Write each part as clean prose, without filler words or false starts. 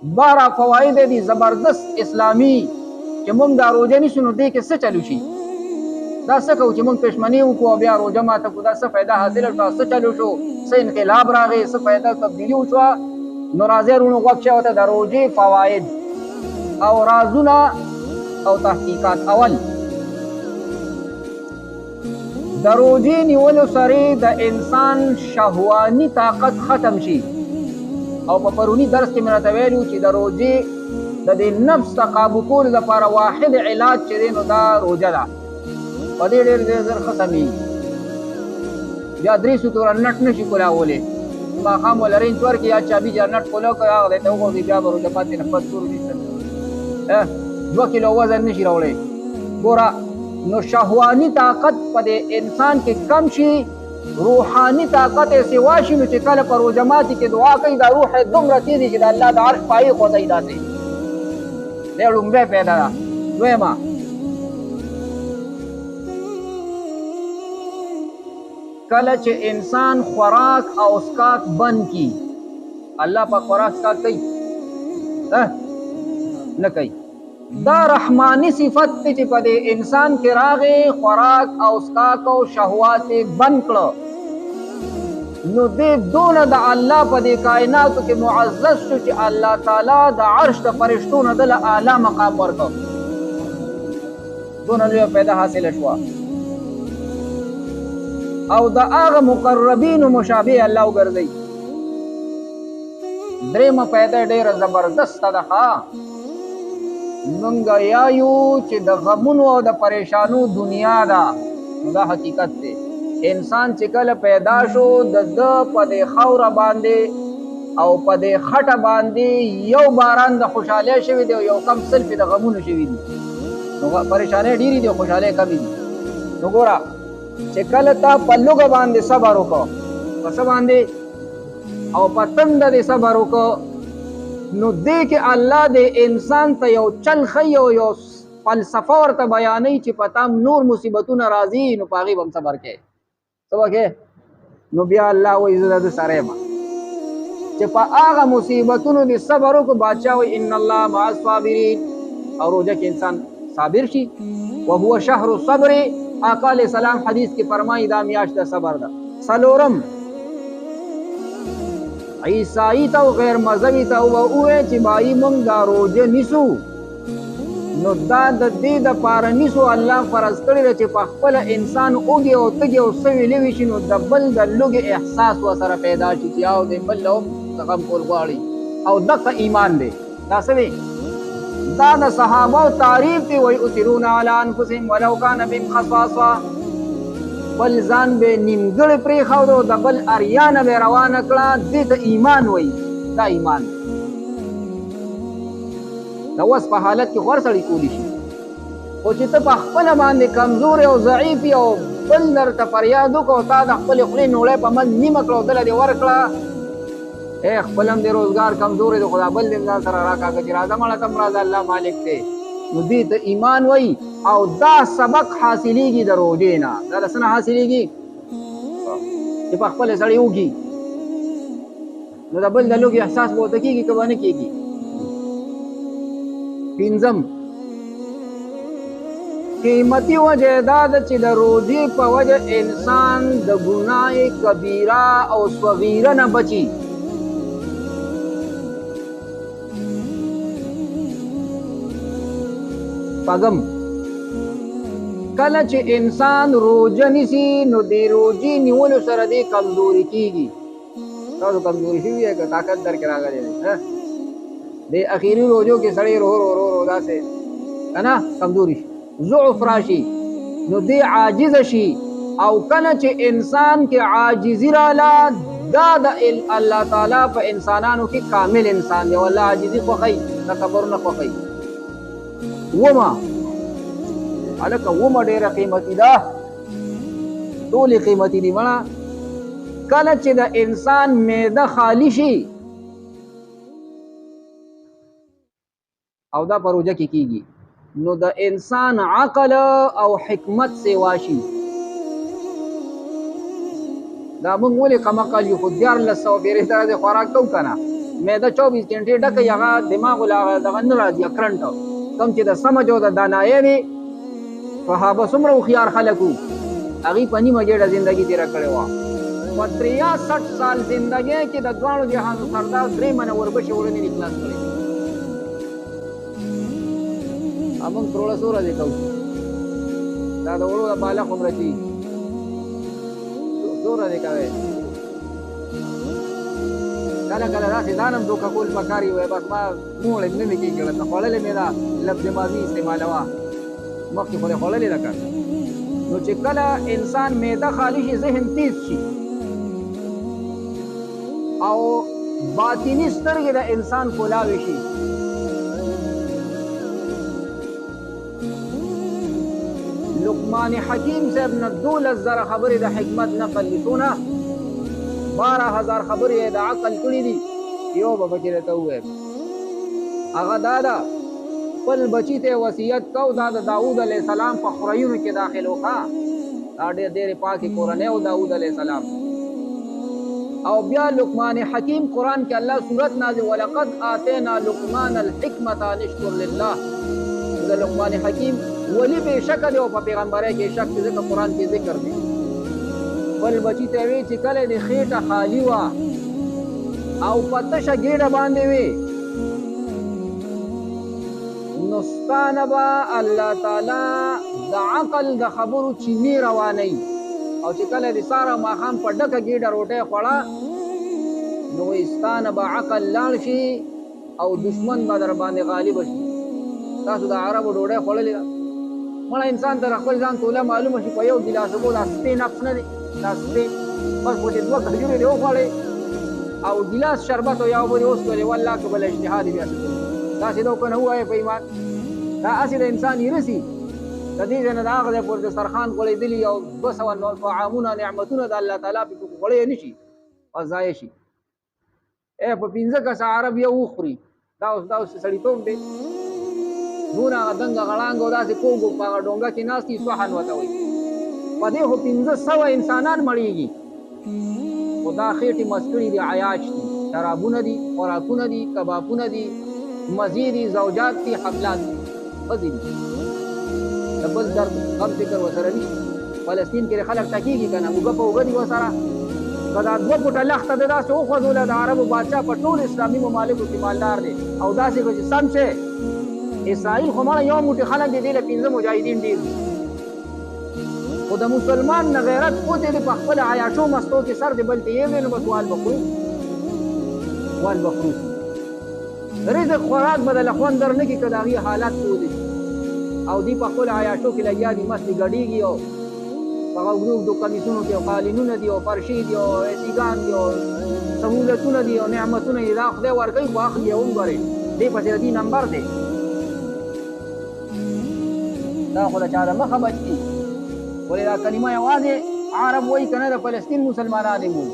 12 فواید دي زبردست اسلامي چې موږ دا روزه نیسو نو دې کې څه چلو شي دا څه کوو چې موږ پښمني وکړو بیا روزه ماته کړو دا څه فایده حاصله شوه څه چلو شو څه انقلاب راغی څه فایده تبدیلي وشوه نو راځئ وروڼو غوږ شئ ورته د روژې فواید او رازونه او تحقیقات. اول د روژې نیولو سره د انسان شهواني طاقت ختم شي او په پروني درس کې مې راته ویلي چې د روژې د دې نفس ته قابو کولو لپاره واحد علاج چې دی نو دا روژه ده. په دې ډېر زر ختمېږي بیا 300 توره نټ نشي کولاولی ماښام ولرین تور کې یا چابي جا نټ کولو کوي هغه دی ته وغورځي بیا به روژه پاتې نه پس تور نیسل 2 کیلو وزن نشي راوړی. ګوره نو شهواني طاقت په دې انسان کې کم شي روحاني طاقت یې سوا شي نو چې کله په روژه ماتي کې دعا کوي دا روح یې دومره تېز چې د الله د عرش پایې خوځوي داسې دی لومبۍ پیدا ده. دویمه کله چې انسان خوراک او اسکاک بند کی الله په خوراک اسکاک کوي نه کوي دا رحمانی صفت دی چې په دې انسان کې راغې خوراک او اسکاک او شهوات بند کړه نو دې دونه د الله په دې کائناتو کې معزز شو چې الله تعالی د عرش د فرشتو نه دله اعلی مقام ورکړ دونه لویه پیدا حاصله شوه او د هغه مقربینو مشابه الله وګرځي. درېمه پیدا ډېره زبردسته ده مونږ یایو چې د غمونو او د پریشانو دنیا ده نو دا حقیقت دی. انسان چې کله پیدا شو د ده په دې خاوره باندې او په دې خټه باندې یو باران د خوشحالۍ شوي دی او یو کم سلفې د غمونو شوي دي نو پریشانۍ ډېرې دي او خوشحالۍ کمې دي. نو ګوره چې کله تا په لوږه باندې صبر وکړه په څه باندې او په تنده دې صبر وکړه نو دې کې الله د انسان ته یو چل ښیي او یو فلسفه ورته بیانوي چې په تا نور مصیبتونه راځي نو په هغې به هم صبر کوې څه به کوې نو بیا الله وایي زه د ده سره یم چې په هغه مصیبتونو دې صبر وکړو بادشاه وایي ان الله مع الصابرین او روژه کې انسان صابر شي وهو شهر الصبر آقا علیہ السلام حدیث کی فرمائی دا میاشت دا صبر دا. سلورم عیسائی تا و غیر مذہبی تا و اوے چی بائی منگ دا روجه نیسو نو دا دا دی دا پارا نیسو اللہ فرض کری دا چی پا خپل انسان اوگی او تگی او سوی لیوشی نو دا بل دا لوگ احساس و سر پیدا شی چی آو دی بل لهم تغم کول غاڑی او دقا ایمان دی دا سوی دا د صحابه تعریف دی وی اثرون علی انفسهم ولو کان بهم خصاصه بل ځان به نیمګړی پرېښودو د بل اریانه به روانه کړه دې ته ایمان وی دا ایمان د وس په حالت کې غوړ سړی کولی شي خو چې ته په خپله باندې کمزورې او ضعیف او بل درته فریاد وکړو تا د خپلې خولې نوړی په منځ نیمه کړه او دله دې ورکړه خپل هم د روزګار کمزورې د خدا بل دې ځان سره راکاږه چې راځه مړه ته راځه الله مالک دی نو دې ته ایمان وایي او دا سبق حاصلیږي د روژې نه دا د څه نه حاصلیږي چې په خپله سړی وکړي نو د بل د لوږې احساس به ورته کېږي که به نه کېږي. پنځم قیمتي وجه دا ده چې د روژې په وجه انسان د ګناه کبیره او صغیره نه بچي. پغم کله چې انسان روژه نیسي نو د روژې نیولو سره دی کمزوري کېږي. تاسو کمزوري شوي یې که طاقت درکې راغلی دی د اخري روژو کې سړی رو رو رو رو داسې که نه کمزوري شي ضعف راشي نو دی عاجزه شي او کله چې انسان کې عاجزي راله دا د الله تعالی په انسانانو کې کامل انسان دی او الله عاجزي خوښوي تکبر نه خوښوي. وما هلکه وما ډېره قیمتي ده ټولې قیمتي دي مړه کله چې د انسان معده خالی شي او دا په روژه کې کېږي نو د انسان عقل او حکمت سیوا شي. دا موږ ولې کمقل یو خو 1400 پیرې سره د خوراک کوو که نه معده 24 غنټې ډکه هغه دماغ ولا دغه نه راځي کرنټ کوم چې د سمج او د دانایې وي صحابه څومره هوښیار خلک وو هغوی په نیمه ګېډه زندګي تېره کړې وه په 63 سال زندګۍ کې د دواړو جهانو سردار 3 منه وربشې وړنې دي خلاص کړې موږ تروړه څو ورځې کوو دا د وړو د بالغ عمره چې څو ورځې کوې کله کله داسې ځان هم دوکه کول پکار وي بس ما موړې نه مې کېږي ته خوړلې مې ده لفظ ماضي استعمالوه مخکې خو دې خوړلې ده که نو چې کله انسان معده خالي شي ذهن تیز شي او باطني سترګې د انسان کولاوې شي لقمان حکیم صاحب نه 12,000 خبرې د حکمت نقل لیکونه 12,000 خبرې د عقل کړي دي یو به پکې درته ووایم هغه دا ده خپل بچي ته وصیت کو دا د داود علیه السلام په خورایونو کې داخل وکړه دا ډېرې پاکې کورنۍ و داود علیه السلام او بیا لقمان حکیم قرآن کې الله صورت نازل ولقد آتینا لقمان الحکمة ان اشکر لله د لقمان حکیم ولی بې شکه دی او په پیغمبرۍ کې شک دی ځکه قرآن کې ذکر دی بل بچي ته وی چې کله د خېټه خالي وه او په تشه ګېډه باندې وي نو ستانه به الله تعالی د عقل د خبرو چینې روانوي او چې کله د سهار او ماښام په ډکه ګېډه روټۍ خوړه نو وایي ستانه به عقل لاړ شي او دشمن به در باندې غالبه شي تاسو د عربو ډوډۍ خوړلې ده مړه انسان ته خپل ځان توله معلومه شي په یو ګیلاس اوبو دا سپې نفس نه دی دا سپې بس پکې 2 کجورې دې وخوړې او ګیلاس شربت او یا اوبه دې وڅښلې والله که بله اجتهاد بیا داسې دا که نه ووایې په ایمان دا هسې د انسان ایرسي د دې ځای نه د هغه ځای پورې دسترخوان غوړېدلي او 200 طعامونه نعمتونه د الله تعالی پکې غوړې نه شي او ضایع شي په 15 کسه عرب یو وخوري دا اوس سړیتوب دی دونه هغه دنګه غړانګ او داسې کوږ په هغه ډونګه کې ناست دي صحن ورته وایي په دې خو 1500 انسانان مړېږي خو دا خېټې مسکړي دي عیاش دي شرابونه دي خوراکونه دي کبابونه دي مزې دي زوجات دي حفلات دي ښځې دي د بل درد غم فکر ورسره نشته فلسطین کې خلک ټکېږي که نه اوږه په اوږه دي ورسره که دا 2 فوټه لښته ده داسې وخوځوله د عربو بادشاه په ټول اسلامي ممالکو کې مالدار دی او داسې که چې سم شی اسرائیل خو مړه یو موټي خلک دی دې له 15 مجاهدین ډېر دي خو د مسلمان نه غیرت پوتې دی په خپله عیاشو مستو کې سر دی بل ته یې وی نو بس وال بخرو رزق خوراک به د لخوان در نه کړي که د هغې حالات ولې او دوی په خپلو عیاشو کې لګیا دي مست دي ګډېږي او په هغه اوږدو اوږدو کمیسونو کې قالینونه دي او فرشي دي او ایسیګان دي او سهولتونه دي او نعمتونه دي دا خدای ورکوي خو اخلي یې وګورئ دې پسې د دې نمبر دی دا خو د چا د مخه بچ دي ولې دا کلمه یوازې عرب وایي که نه د فلسطین مسلمانان یې وایي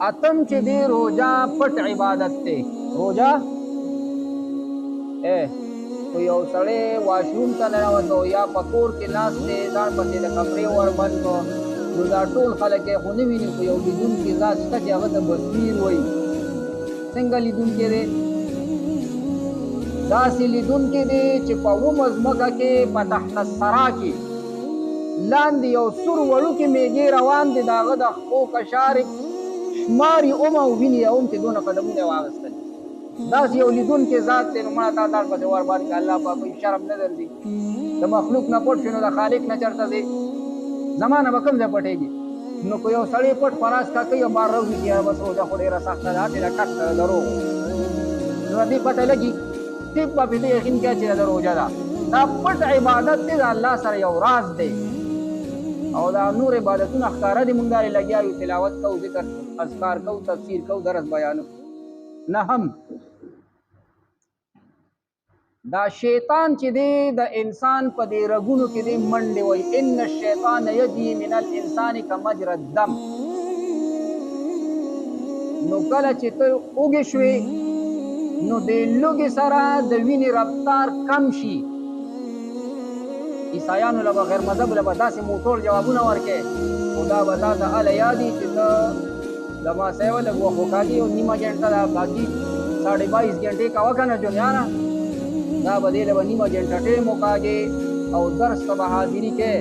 اتم چې دی روجا پټ عبادت دی روجا خو یو سړی واشروم ته ننوتو یا په کور کې ناست دی ځان پسې د کمرې ور بند کړو نو دا ټول خلک یې خو نه ویني خو یو لیدونکي ذات شته چې هغه ته بصیر وایي څنګه لیدونکی دی داسې لیدونکی دی چې په اومه ځمکه کې په تحت الثرا کې لاندې یو سور وړوکې میږې روان دی د هغه د خپو کشارې شماري اومه او ویني اوم چې دونه قدمونه یې واخیستل داسې یو لیدونکی ذات دی نو مړه تا داړ پسې ور باندې که الله پاک شرم نه درځي د مخلوق نه پټ شي نو د خالق نه چېرته ځي زمانه به کوم ځای پټېږي نو که یو سړی پټ فراز کا کوي او بار روزي چې یاره بس روژه خو ډېره سخته ده هسې د ټک ده دروغ نو دې پته لګي ټیپ به پې ته یقین کوه چې د روژه ده دا پټ عبادت دی د الله سره یو راز دی او دا نور عبادتونه ښکاره دي مونږ دارې لګیا یو تلاوت کوو ذکر اذکار کوو تفسیر کوو درس بیانو نه هم دا شیطان چې دی د انسان په دې رګونو کې دی منډې وایي ان الشیطان یجري من الانسان کمجرى الدم نو کله چې ته اوږې شوې نو د لوږې سره د وینې رفتار کم شي عیسایانو له غیر مذهب له داسې موټور جوابونه ورکې او دا به تا ته اله یادي چې ته د ماسۍ و لږ وخت وکاږي او نیمه ګنټه دا باقي 22.5 غنټې کوه که نه جونیانه دا به دې له به نیمه ګنټه ټیم وکاږې او درس ته به حاضري کې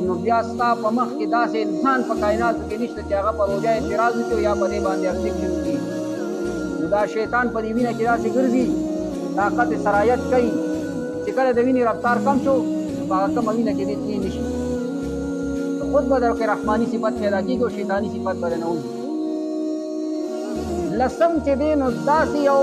نو بیا ستا په مخ کې داسې انسان په کائناتو کې نشته چې هغه په روژه اعتراض وکړي او یا په دې باندې اکسپشن وکړي نو دا شیطان په دې وینه کې داسې ګرځي طاقت سرایت کوي چې کله د وینې رفتار کم شو په هغه کمه وینه کې دې تللی نه شي خود به در کې رحماني صفت پیدا کېږي او شیطاني صفت به نه وځي لسم چې دی نو داسې یو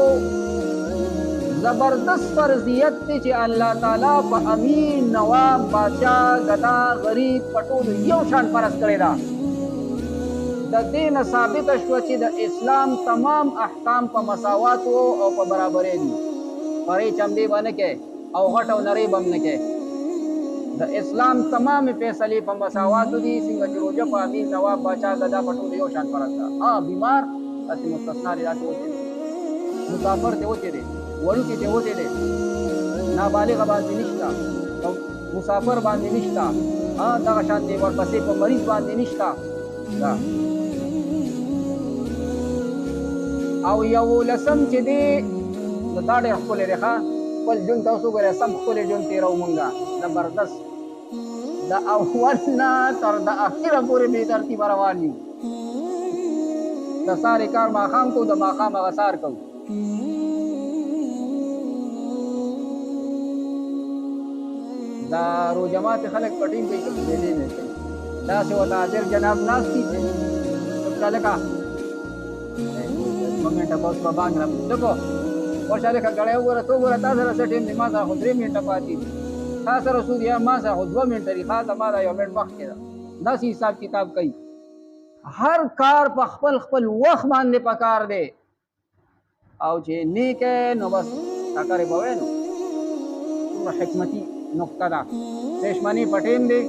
زبردست فرضیت دی چې الله تعالی په امیر نواب بادشاه غدا غریب په ټولو یو شان فرض کړی ده د دې نه ثابته شوه چې د اسلام تمام احکام په مساواتو او په برابرۍ دي پرې چمدې به نه کې او غټ او نری به هم نه کې د اسلام تمام فیصلې په مساواتو دي څنګه چې روژه په امیر نواب بادشاه غدا په ټولو یو شان فرض ده بیمار داسې مستثنا دی داسې وچې دی مسافر دی وچې دی وړوکی دی وچې دی نابالغه باندې نشته مسافر باندې نشته دغه شانتې ورپسې په مریض باندې نشته او یولسم چې دی نو دا ډېر ښکلی دی ښه خپل ژوند ته اوس وګورئ سم ښکلی ژوند تېروو مونږه زبردست د اول نه تر د اخره پورې بې ترتیبه روان یو د سارې کار ماښام کوو د ماښام هغه سار کوو دا روژه ماتې خلک پټین کوي که پېلې نه کوي داسې ورته حاضر جناب ناست دي چې چپچا لکه 2 منټه به اوس به بانګ را لکو ورشه لکه ګړی وګوره ته وګوره تا سره څه ټیم دی ما سره خو 3 منټه پاتې دي تا سره څو دي ما سره خو 2 منټه دي ښه ته ما دا 1 منټ مخکې ده داسې حساب کتاب کوي هر کار په خپل خپل وخت باندې پکار دی او چې نیک نو بس ټکرې به وی نو څومره حکمتي نقطه ده پېشمني په ټیم دی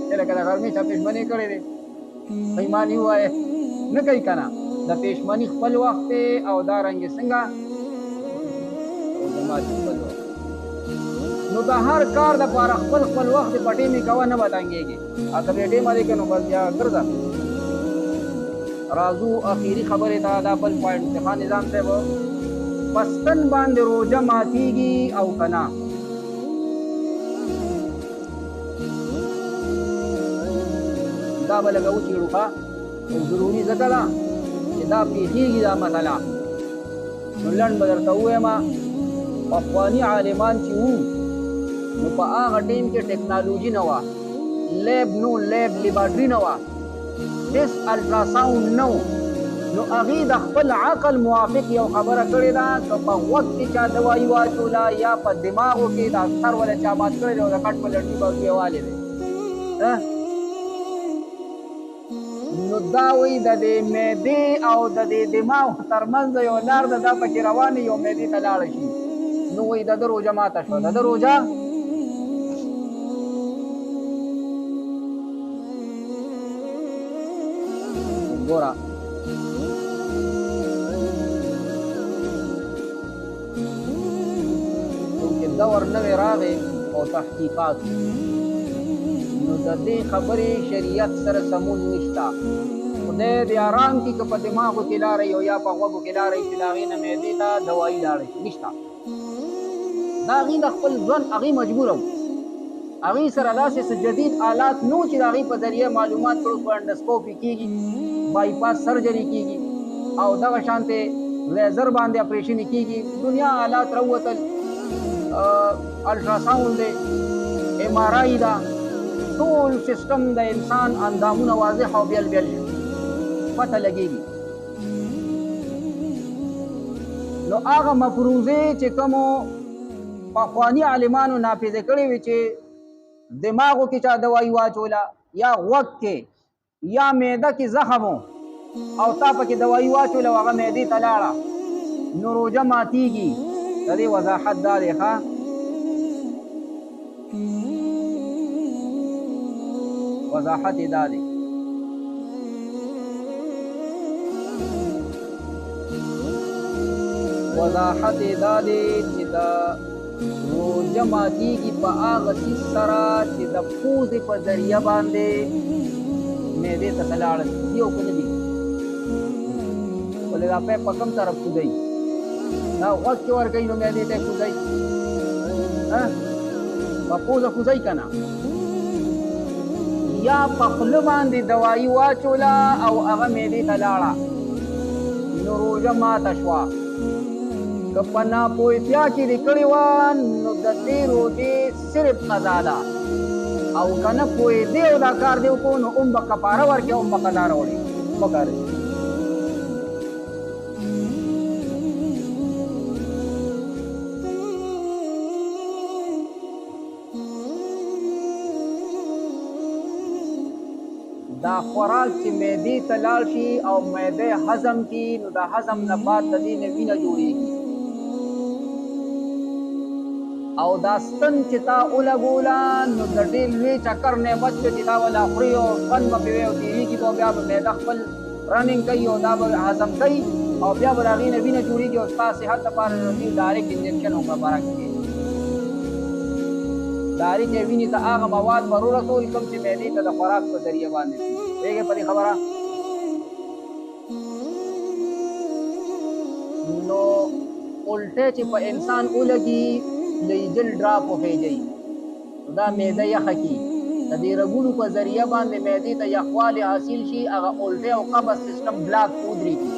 چې لکه د غرمې چا پېشمني کړې دی پیماني ووایې نه کوي که نه د پېشمني خپل وخت دی او دارنګې څنګه نو د هر کار دپاره خپل خپل وخت په ټیمې کوه نه به تنګېږي که بې ټیمه دی که نو بس بیا ګرځه راځو اخیری خبرې ته دا بل پوینټ دی ښه نظام صاحب پستن باندې روژه ماتېږي او که نه دا به لږه وچېړو ښه او ضروري ځکه ده چې دا پېښېږي دا مسله نو لنډ به درته ووایم پخواني عالمان چې وو نو په هغه ټیم کې ټیکنالوژي نه وه لیب نو لیب لیبارټري نه وه ټیسټ الټراساونډ نه و نو هغې د خپل عقل موافق یو خبره کړې ده که په غوږ کې چا دوایي واچوله یا په دماغو کې د سر وله چا مات کړی دی او د کټ په لټي به یووالی دی نو دا وایي د دې معدې او د دې دماغ ترمنځ یو لار ده دا پکې روانې یو معدې ته لاړه شي نو وایي د ده روژه ماته شوه د ده روژه ګوره چونکې دور نوی راغی او تحقیقات نو د دې خبرې شریعت سره سمون نشته خدای دې آرام کړي که په دماغو کې لاړئ او یا په غوږو کې لاړئ چې د هغې نه معدې ته دوایي لاړئ نشته دا هغې د خپل ژوند هغې مجبوره وو هغې سره داسې څه جدید آلات نو چې د هغې په ذریعه معلومات کړو په انډسکوپي کېږي بایپاس سرجري کېږي او دغه شانتې لیزر باندې اپریشنې کېږي دنیا آلات راووتل الټراساونډ دی ایم آر آی ده ټول سیسټم د انسان اندامونه واضح او بیل بیل شو پته لګېږي نو هغه مفروضې چې کومو پخواني عالمانو نافظې کړې وې چې دماغو کې چا دوایي واچوله یا غوږ کې یا معده کې زخم او تا پکې دوایي واچوله او هغه معدې ته لاړه نو روژه ماتېږي د دې وضاحت دا دی ښه وضاحت یې دا دی وضاحت یې دا دی چې د روژه ماتیږي په هغه څیز سره چې د پوزې په ذریعه باندې معدې ته لاړ دي او که نه دي ولې دا پیپ په کوم طرف کوزوي دا غوږ کې ورکوي نو معدې ته یې کوزوي په پوزه کوزوي که نه یا په خوله باندې دوایي واچوله او هغه معدې ته لاړه نو روژه ماته شوه که په ناپوهتیا کې دې کړې وه نو د دې روژې صرف قضا ده او که نه پوهېدې او دا کار دې وکړو نو هم به کفاره ورکړې او هم به قضا راوړې وکړې دا خوراک چې معدې ته لاړ شي او معده هضم کړي نو د هضم نه بعد د دې نه وینه جوړېږي او دا ستن چې تا ولګوله نو د ډېر لوی چکر نعمت چې تا ولا خوري او خوند به پرې وي او تېرېږي به بیا به معده خپل رننګ کوي او دا به هضم کوي او بیا به د هغې نه وینه جوړېږي او ستا صحت لپاره ډېر ډایرکټ انجکشن او خوراک کوي ډایرکټ یې وینې ته هغه مواد به ورسول کوم چې معدې ته د خوراک په ذریعه باندې پوهېږې په دې خبره نو الټی چې په انسان ولګي لیجل ډراپ وخېږي نو دا معده یخه کي د دې رګونو په ذریعه باندې معدې ته یخوالی حاصل شي هغه الټی او قبض سیسټم بلاک ودرېږي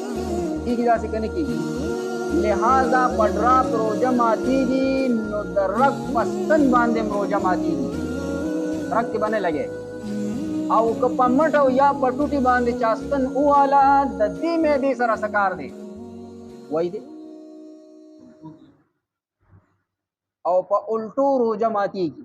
کېږي داسې که نه کېږي لہذا په ډراپ روژه ماتېږي نو د رګ په ستن باندې هم روژه ماتېږي رګ کې به نه لګې او که په مټ او یا په ټوټې باندې چا ستن وواله د دې معدې سره څه کار دی وایي دی او په الټو روژه ماتېږي